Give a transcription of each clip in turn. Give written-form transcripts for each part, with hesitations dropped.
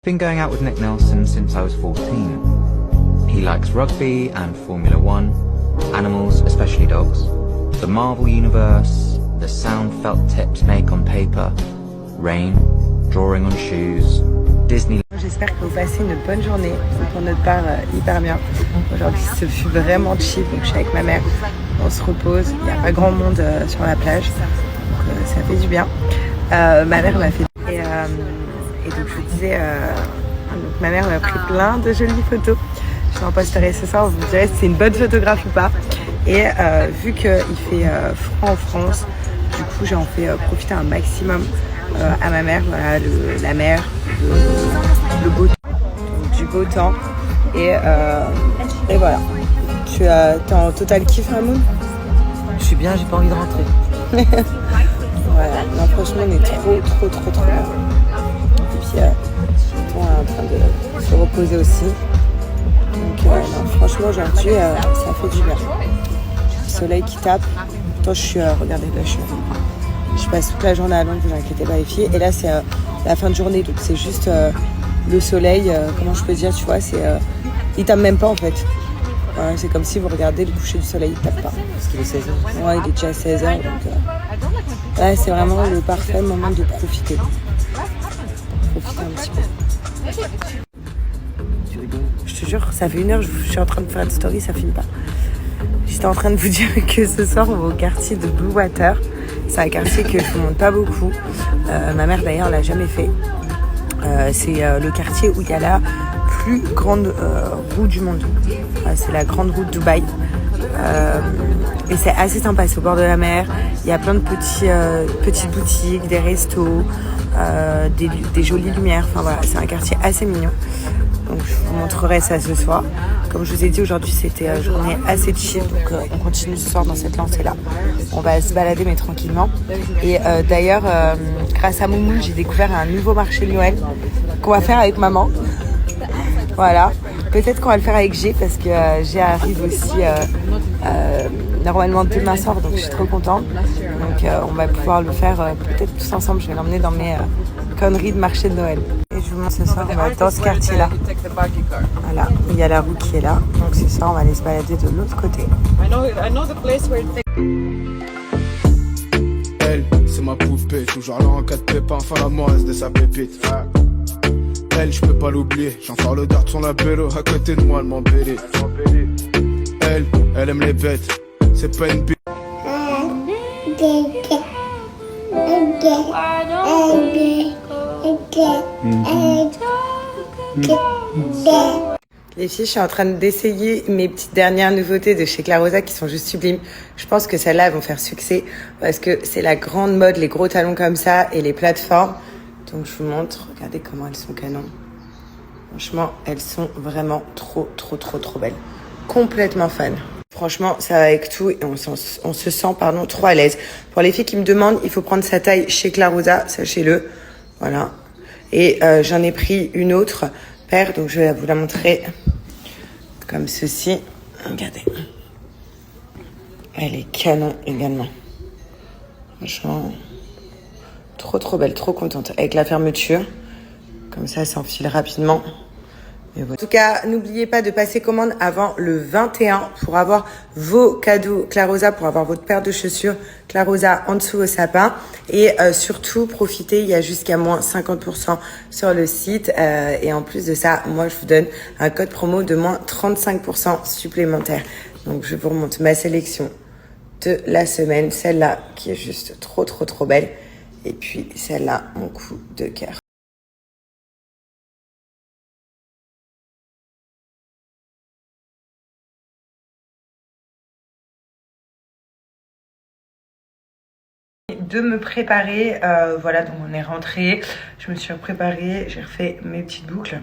Been going out with Nick Nelson since I was 14. He likes rugby and Formula One, animals, especially dogs, the Marvel Universe, the sound felt tips make on paper, rain, drawing on shoes, Disney. J'espère que vous passez une bonne journée, pour notre part hyper bien. Aujourd'hui ce fut vraiment chill, donc je suis avec ma mère, on se repose, il n'y a pas grand monde sur la plage, donc ça fait du bien. Ma mère m'a fait... Et donc je vous disais, donc ma mère m'a pris plein de jolies photos. Je t'en posterai ce soir, vous me direz si c'est une bonne photographe ou pas. Et vu qu'il fait froid en France, du coup j'en fais profiter un maximum à ma mère. Voilà, la mer, le beau temps, du beau temps. Et voilà. Tu es en total kiff, Ramon? Je suis bien, j'ai pas envie de rentrer. Voilà, non, franchement on est trop bien. Et puis on est en train de se reposer aussi. Donc non, franchement aujourd'hui ça fait du bien. Le soleil qui tape. Pourtant je suis, regardez là je passe toute la journée à Londres, vous inquiétez pas les filles. Et là c'est la fin de journée, donc c'est juste le soleil, comment je peux dire, tu vois, c'est il tape même pas en fait. Voilà, c'est comme si vous regardez le coucher du soleil, il tape pas. Parce qu'il est 16h. Ouais, il est déjà 16h, donc ouais, c'est vraiment le parfait moment de profiter. Profiter un petit peu. Je te jure, ça fait 1 heure, je suis en train de faire une story, ça filme pas. J'étais en train de vous dire que ce soir on va au quartier de Blue Water. C'est un quartier que je ne monte pas beaucoup. Ma mère d'ailleurs l'a jamais fait. C'est le quartier où il y a la plus grande roue du monde. C'est la grande roue de Dubaï. Et c'est assez sympa, c'est au bord de la mer. Il y a plein de petites boutiques, des restos, des jolies lumières. Enfin voilà, c'est un quartier assez mignon. Donc je vous montrerai ça ce soir. Comme je vous ai dit, aujourd'hui c'était une journée assez chill. Donc on continue ce soir dans cette lancée-là. On va se balader mais tranquillement. Et d'ailleurs, grâce à Moumoun, j'ai découvert un nouveau marché de Noël qu'on va faire avec maman. Voilà. Peut-être qu'on va le faire avec G parce que G arrive aussi normalement demain soir, donc je suis trop contente. Donc on va pouvoir le faire peut-être tous ensemble. Je vais l'emmener dans mes conneries de marché de Noël. Et je vous montre ce soir, on va être dans ce quartier-là. Voilà, il y a la roue qui est là. Donc ce soir, on va aller se balader de l'autre côté. Elle, c'est ma poupée, toujours là en cas de pépin, enfin la moise de sa pépite. Elle, je peux pas l'oublier, j'en sors le dart sur la vélo, à côté de moi, elle m'embellit. Elle aime les bêtes, c'est pas une bête. Les filles, je suis en train d'essayer mes petites dernières nouveautés de chez Clarosa qui sont juste sublimes. Je pense que celles-là elles vont faire succès parce que c'est la grande mode, les gros talons comme ça et les plateformes. Donc je vous montre, regardez comment elles sont canon. Franchement, elles sont vraiment trop belles. Complètement fan. Franchement, ça va avec tout et on se sent trop à l'aise. Pour les filles qui me demandent, il faut prendre sa taille chez Clarosa, sachez-le. Voilà. Et j'en ai pris une autre paire, donc je vais vous la montrer comme ceci. Regardez. Elle est canon également. Franchement, trop belle, trop contente. Avec la fermeture, comme ça s'enfile rapidement. Et voilà. En tout cas, n'oubliez pas de passer commande avant le 21 pour avoir vos cadeaux Clarosa, pour avoir votre paire de chaussures Clarosa en dessous au sapin. Et surtout, profitez, il y a jusqu'à moins 50% sur le site. Et en plus de ça, moi, je vous donne un code promo de moins 35% supplémentaire. Donc, je vous remonte ma sélection de la semaine. Celle-là, qui est juste trop belle. Et puis, celle-là, mon coup de cœur. De me préparer, voilà, donc on est rentré, je me suis préparée, j'ai refait mes petites boucles,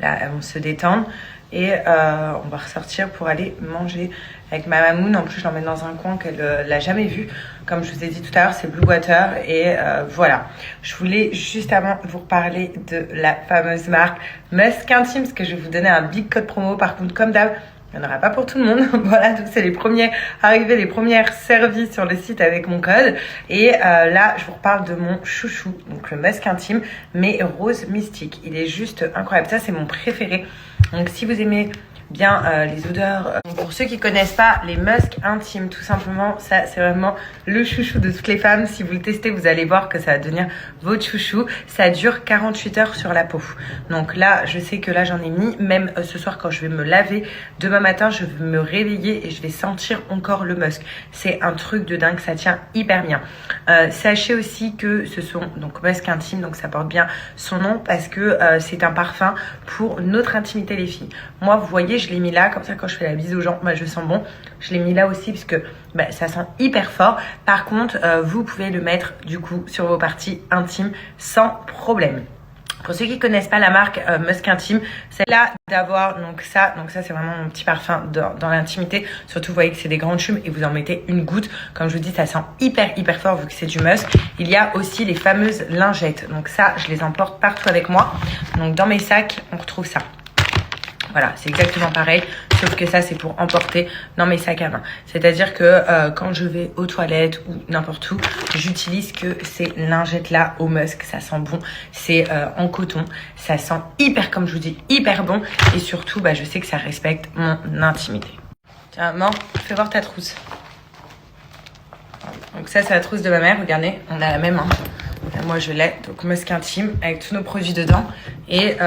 là elles vont se détendre et on va ressortir pour aller manger avec ma mamoun. En plus je l'emmène dans un coin qu'elle l'a jamais vu, comme je vous ai dit tout à l'heure, c'est Blue Water. Et voilà, je voulais juste avant vous reparler de la fameuse marque Musk Intime, parce que je vais vous donner un big code promo. Par contre, comme d'hab, Il n'y en aura pas pour tout le monde. Voilà, donc c'est les premiers arrivés, les premières servies sur le site avec mon code. Et là, je vous reparle de mon chouchou, donc le Musk Intime, mais rose mystique. Il est juste incroyable. Ça, c'est mon préféré. Donc si vous aimez bien les odeurs. Donc, pour ceux qui connaissent pas les Musk Intimes, tout simplement, ça c'est vraiment le chouchou de toutes les femmes. Si vous le testez, vous allez voir que ça va devenir votre chouchou. Ça dure 48 heures sur la peau. Donc là, je sais que là j'en ai mis. Même ce soir quand je vais me laver, demain matin, je vais me réveiller et je vais sentir encore le musk. C'est un truc de dingue, ça tient hyper bien. Sachez aussi que ce sont donc Musk Intime, donc ça porte bien son nom parce que c'est un parfum pour notre intimité les filles. Moi, vous voyez, je l'ai mis là, comme ça quand je fais la bise aux gens, bah, je sens bon. Je l'ai mis là aussi parce que bah, ça sent hyper fort. Par contre, vous pouvez le mettre du coup sur vos parties intimes sans problème. Pour ceux qui connaissent pas la marque Musk Intime, c'est là d'avoir donc ça c'est vraiment mon petit parfum dans l'intimité. Surtout vous voyez que c'est des grands tubes et vous en mettez une goutte. Comme je vous dis, ça sent hyper fort vu que c'est du musk. Il y a aussi les fameuses lingettes. Donc ça, je les emporte partout avec moi. Donc dans mes sacs, on retrouve ça. Voilà, c'est exactement pareil, sauf que ça, c'est pour emporter dans mes sacs à main. C'est-à-dire que quand je vais aux toilettes ou n'importe où, j'utilise que ces lingettes-là au musk. Ça sent bon, c'est en coton. Ça sent hyper, comme je vous dis, hyper bon. Et surtout, bah, je sais que ça respecte mon intimité. Tiens, maman, fais voir ta trousse. Donc ça, c'est la trousse de ma mère, regardez, on a la même. Hein. Moi, je l'ai, donc Musk Intime, avec tous nos produits dedans. Et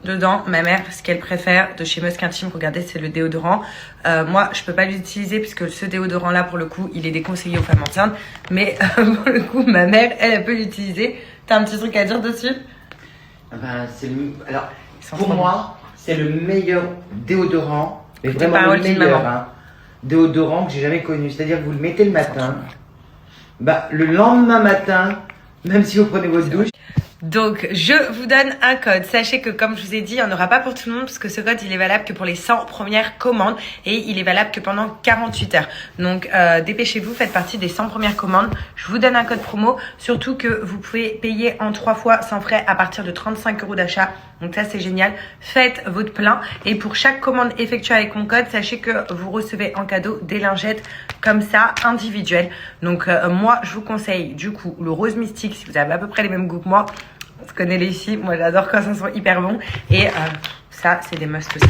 dedans, ma mère, ce qu'elle préfère de chez Musk Intime, regardez, c'est le déodorant. Moi, je peux pas l'utiliser puisque ce déodorant-là, pour le coup, il est déconseillé aux femmes enceintes. Mais pour le coup, ma mère, elle peut l'utiliser. T'as un petit truc à dire dessus? Ben, alors, pour moi, c'est le meilleur déodorant, mais Écoutez, vraiment le parole d'une meilleur maman. déodorant que j'ai jamais connu. C'est-à-dire que vous le mettez le matin, bah, le lendemain matin, même si vous prenez votre douche. Donc, je vous donne un code. Sachez que, comme je vous ai dit, il n'y en aura pas pour tout le monde parce que ce code, il est valable que pour les 100 premières commandes et il est valable que pendant 48 heures. Donc, dépêchez-vous, faites partie des 100 premières commandes. Je vous donne un code promo, surtout que vous pouvez payer en 3 fois sans frais à partir de 35 € d'achat. Donc ça, c'est génial. Faites votre plein et pour chaque commande effectuée avec mon code, sachez que vous recevez en cadeau des lingettes comme ça, individuelles. Donc, moi, je vous conseille du coup le rose mystique si vous avez à peu près les mêmes goûts que moi. On se connaît les filles, moi j'adore quand ça sent hyper bon. Et ça, c'est des must aussi.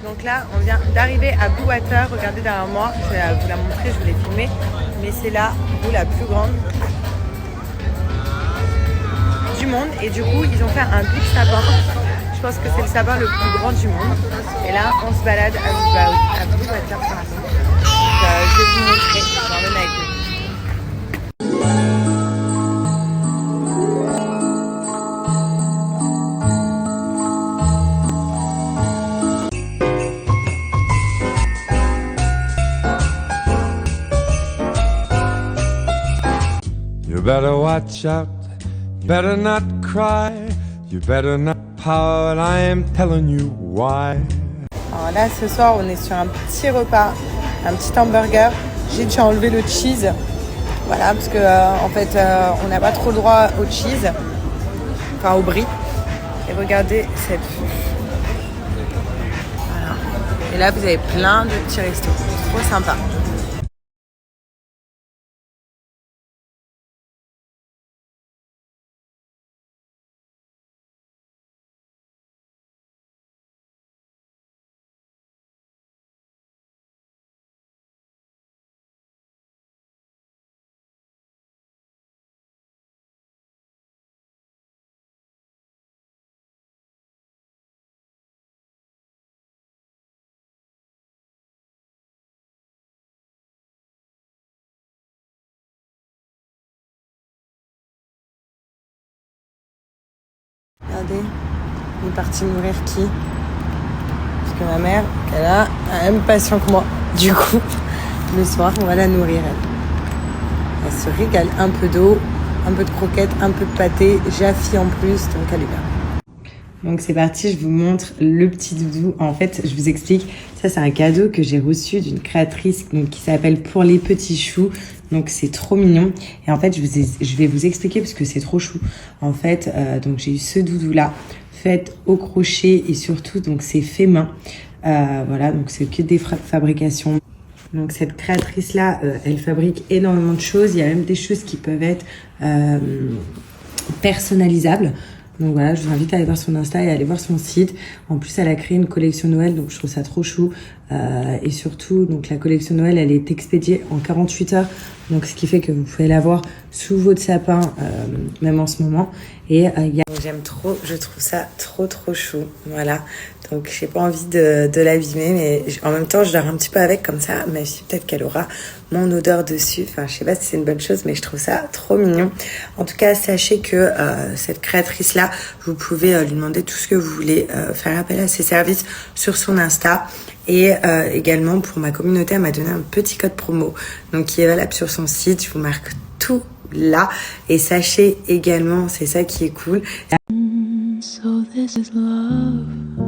Donc là, on vient d'arriver à Blue Water. Regardez derrière moi, je vais vous la montrer, je vous l'ai filmée. Mais c'est la boue la plus grande du monde. Et du coup, ils ont fait un big sapin. Je pense que c'est le sapin le plus grand du monde. Et là, on se balade à Blue Water par exemple. Je vais vous montrer, je vais en venir avec vous. You better watch out, better not cry, you better not pout, I am telling you why. Alors là, ce soir, on est sur un petit repas, un petit hamburger. J'ai dû enlever le cheese. Voilà, parce que en fait, on n'a pas trop le droit au cheese, enfin au brie. Et regardez cette vue. Voilà. Et là, vous avez plein de petits restos. Trop sympa. Regardez, il est parti nourrir qui? Parce que ma mère, elle a un même patient que moi. Du coup, le soir, on va la nourrir, elle. Elle se régale. Un peu d'eau, un peu de croquettes, un peu de pâté. Jaffi en plus, donc elle est bien. Donc c'est parti, je vous montre le petit doudou. En fait, je vous explique. Ça, c'est un cadeau que j'ai reçu d'une créatrice donc, qui s'appelle Pour les petits choux. Donc c'est trop mignon. Et en fait, je vais vous expliquer parce que c'est trop chou. En fait, donc j'ai eu ce doudou-là, fait au crochet et surtout, donc c'est fait main. Voilà, donc c'est que des fabrications. Donc cette créatrice-là, elle fabrique énormément de choses. Il y a même des choses qui peuvent être personnalisables. Donc voilà, je vous invite à aller voir son Insta et à aller voir son site. En plus, elle a créé une collection Noël, donc je trouve ça trop chou. Et surtout, donc la collection Noël, elle est expédiée en 48 heures. Donc ce qui fait que vous pouvez l'avoir sous votre sapin, même en ce moment. Et j'aime trop, je trouve ça trop chou. Voilà. Donc j'ai pas envie de l'abîmer, mais en même temps je dors un petit peu avec comme ça. Ma fille, peut-être qu'elle aura mon odeur dessus. Enfin, je sais pas si c'est une bonne chose, mais je trouve ça trop mignon. En tout cas, sachez que cette créatrice-là, vous pouvez lui demander tout ce que vous voulez, faire appel à ses services sur son Insta. Et également pour ma communauté, elle m'a donné un petit code promo, donc qui est valable sur son site. Je vous marque tout là. Et sachez également, c'est ça qui est cool. So this is love.